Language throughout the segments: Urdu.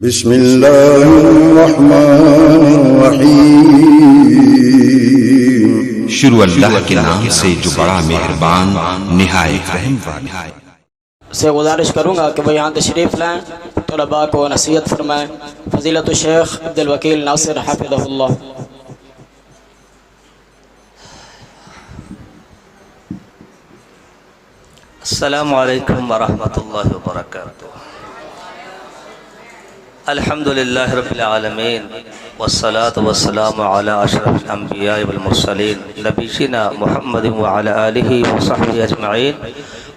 بسم اللہ الرحمن الرحیم۔ شروع اللہ کے نام سے جو بڑا مہربان نہایت رحم والا۔ سے گزارش کروں گا کہ وہ یہاں تشریف لائیں، طلباء کو نصیحت فرمائیں۔ فضیلت الشیخ عبدالوکیل ناصر حفظہ اللہ۔ السلام علیکم ورحمۃ اللہ وبرکاتہ۔ الحمدللہ رب العالمین والصلاة والسلام علی اشرف الانبیاء والمرسلین نبینا محمد وعلی آلہ وصحبہ اجمعین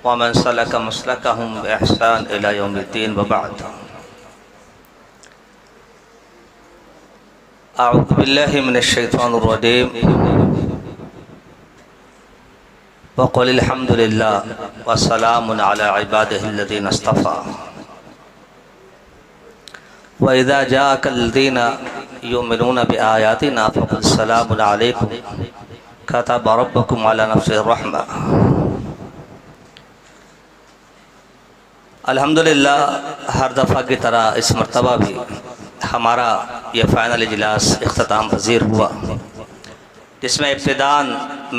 ومن سلک مسلکہم بإحسان الی یوم الدین وبعد۔ اعوذ باللہ من الشیطان الرجیم۔ وقل الحمد للہ وسلام علی عبادہ الذین اصطفیٰ۔ وَإِذَا جَاءَكَ الَّذِينَ يُؤْمِنُونَ بِآيَاتِنَا فَقُلْ سَلَامٌ عَلَيْكُمْ كَتَبَ رَبُّكُمْ عَلَى نَفْسِهِ الرَّحْمَةَ۔ الحمدللہ ہر دفعہ کی طرح اس مرتبہ بھی ہمارا یہ فائنل اجلاس اختتام پذیر ہوا، جس میں ابتداءً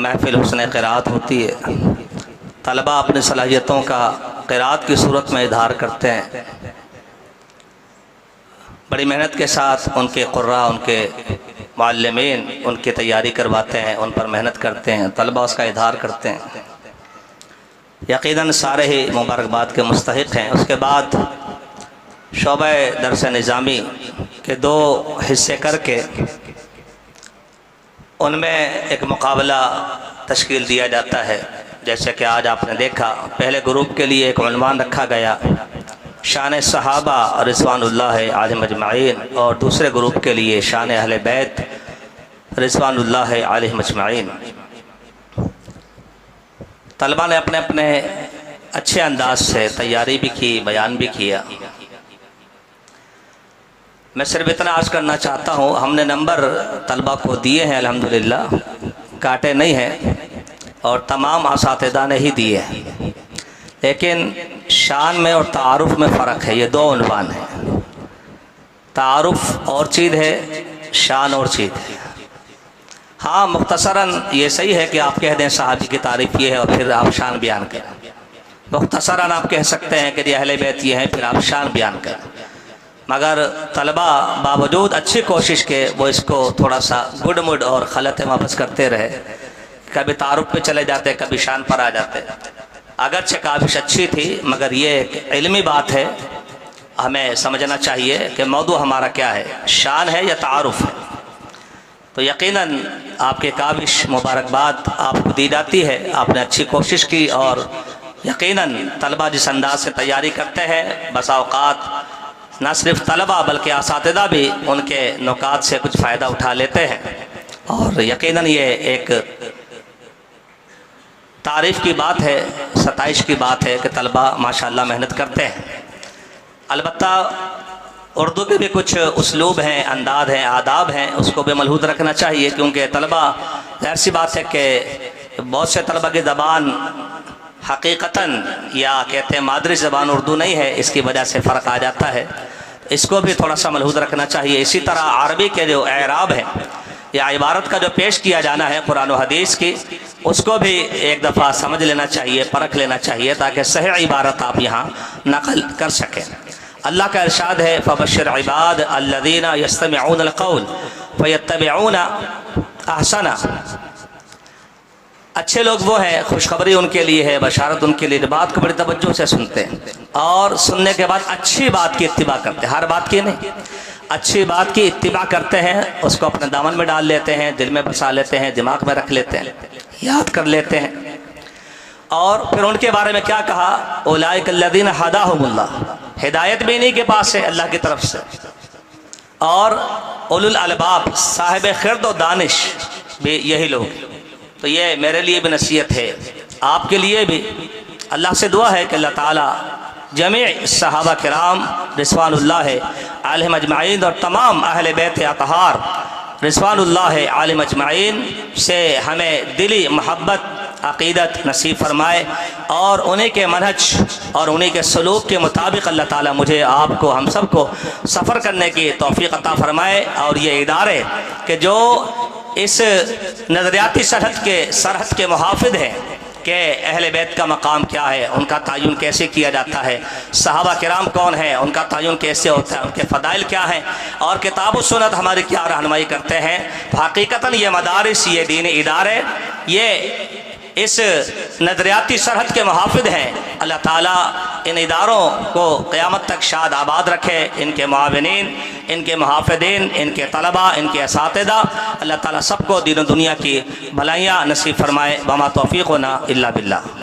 محفل حسن قرات ہوتی ہے۔ طلباء اپنی صلاحیتوں کا قرات کی صورت میں اظہار کرتے ہیں، بڑی محنت کے ساتھ ان کے قراء، ان کے معلمین ان کی تیاری کرواتے ہیں، ان پر محنت کرتے ہیں، طلباء اس کا اظہار کرتے ہیں۔ یقیناً سارے ہی مبارکباد کے مستحق ہیں۔ اس کے بعد شعبہ درس نظامی کے دو حصے کر کے ان میں ایک مقابلہ تشکیل دیا جاتا ہے، جیسے کہ آج آپ نے دیکھا۔ پہلے گروپ کے لیے ایک عنوان رکھا گیا، شان صحابہ رضوان اللہ علیہم اجمعین، اور دوسرے گروپ کے لیے شان اہل بیت رضوان اللہ علیہم اجمعین۔ طلباء نے اپنے اپنے اچھے انداز سے تیاری بھی کی، بیان بھی کیا۔ میں صرف اتنا عرض کرنا چاہتا ہوں، ہم نے نمبر طلباء کو دیے ہیں، الحمدللہ کاٹے نہیں ہیں، اور تمام اساتذہ نے ہی دیے ہیں، لیکن شان میں اور تعارف میں فرق ہے۔ یہ دو عنوان ہیں، تعارف اور چیز ہے، شان اور چیز ہے۔ ہاں مختصراً یہ صحیح ہے کہ آپ کہہ دیں صحابی کی تعریف یہ ہے اور پھر آپ شان بیان کریں، مختصراً آپ کہہ سکتے ہیں کہ یہ اہل بیت یہ ہیں، پھر آپ شان بیان کریں، مگر طلباء باوجود اچھی کوشش کے وہ اس کو تھوڑا سا گڈ مڈ اور خلط واپس کرتے رہے، کبھی تعارف پہ چلے جاتے، کبھی شان پر آ جاتے۔ اگرچہ کاوش اچھی تھی، مگر یہ ایک علمی بات ہے، ہمیں سمجھنا چاہیے کہ موضوع ہمارا کیا ہے، شان ہے یا تعارف ہے۔ تو یقیناً آپ کے کاوش مبارکباد آپ کو دی جاتی ہے، آپ نے اچھی کوشش کی، اور یقیناً طلباء جس انداز سے تیاری کرتے ہیں، بسا اوقات نہ صرف طلباء بلکہ اساتذہ بھی ان کے نکات سے کچھ فائدہ اٹھا لیتے ہیں، اور یقیناً یہ ایک تعریف کی بات ہے، ستائش کی بات ہے کہ طلباء ماشاءاللہ محنت کرتے ہیں۔ البتہ اردو کے بھی کچھ اسلوب ہیں، انداز ہیں، آداب ہیں، اس کو بھی ملحوظ رکھنا چاہیے، کیونکہ طلباء ظاہر سی بات ہے کہ بہت سے طلباء کی زبان حقیقتاً یا کہتے ہیں مادری زبان اردو نہیں ہے، اس کی وجہ سے فرق آ جاتا ہے، اس کو بھی تھوڑا سا ملحوظ رکھنا چاہیے۔ اسی طرح عربی کے جو اعراب ہیں یا عبارت کا جو پیش کیا جانا ہے قرآن و حدیث کی، اس کو بھی ایک دفعہ سمجھ لینا چاہیے، پرکھ لینا چاہیے، تاکہ صحیح عبارت آپ یہاں نقل کر سکیں۔ اللہ کا ارشاد ہے، فَبَشِّرْ عِبَادَ الَّذِينَ يَسْتَمِعُونَ الْقَوْلَ فَيَتَّبِعُونَ أَحْسَنَهُ۔ اچھے لوگ وہ ہیں، خوشخبری ان کے لیے ہے، بشارت ان کے لیے، بات کو بڑی توجہ سے سنتے ہیں، اور سننے کے بعد اچھی بات کی اتباع کرتے ہیں، ہر بات کی نہیں، اچھی بات کی اتباع کرتے ہیں، اس کو اپنے دامن میں ڈال لیتے ہیں، دل میں بسا لیتے ہیں، دماغ میں رکھ لیتے ہیں، یاد کر لیتے ہیں۔ اور پھر ان کے بارے میں کیا کہا، اولئک الذین ھداھم اللہ، ہدایت بھی انہی کے پاس ہے اللہ کی طرف سے، اور اولو الالباب، صاحب خرد و دانش بھی یہی لوگ۔ تو یہ میرے لیے بھی نصیحت ہے، آپ کے لیے بھی۔ اللہ سے دعا ہے کہ اللہ تعالیٰ جمیع صحابہ کرام رضوان اللہ علیہم اجمعین اور تمام اہل بیت اطہار رضوان اللہ علیہم اجمعین سے ہمیں دلی محبت عقیدت نصیب فرمائے اور انہیں کے منہج اور انہیں کے سلوک کے مطابق اللہ تعالیٰ مجھے آپ کو ہم سب کو سفر کرنے کی توفیق عطا فرمائے. اور یہ ادارے کہ جو اس نظریاتی سرحد کے محافظ ہیں کہ اہل بیت کا مقام کیا ہے، ان کا تعین کیسے کیا جاتا ہے، صحابہ کرام کون ہیں، ان کا تعین کیسے ہوتا ہے، ان کے فضائل کیا ہیں، اور کتاب و سنت ہماری کیا رہنمائی کرتے ہیں. حقیقتاً یہ مدارس، یہ دینی ادارے، یہ اس نظریاتی سرحد کے محافظ ہیں. اللہ تعالیٰ ان اداروں کو قیامت تک شاد آباد رکھے، ان کے معاونین، ان کے محافظین، ان کے طلباء، ان کے اساتذہ، اللہ تعالیٰ سب کو دین و دنیا کی بھلائیاں نصیب فرمائے. وما توفیقنا الا باللہ.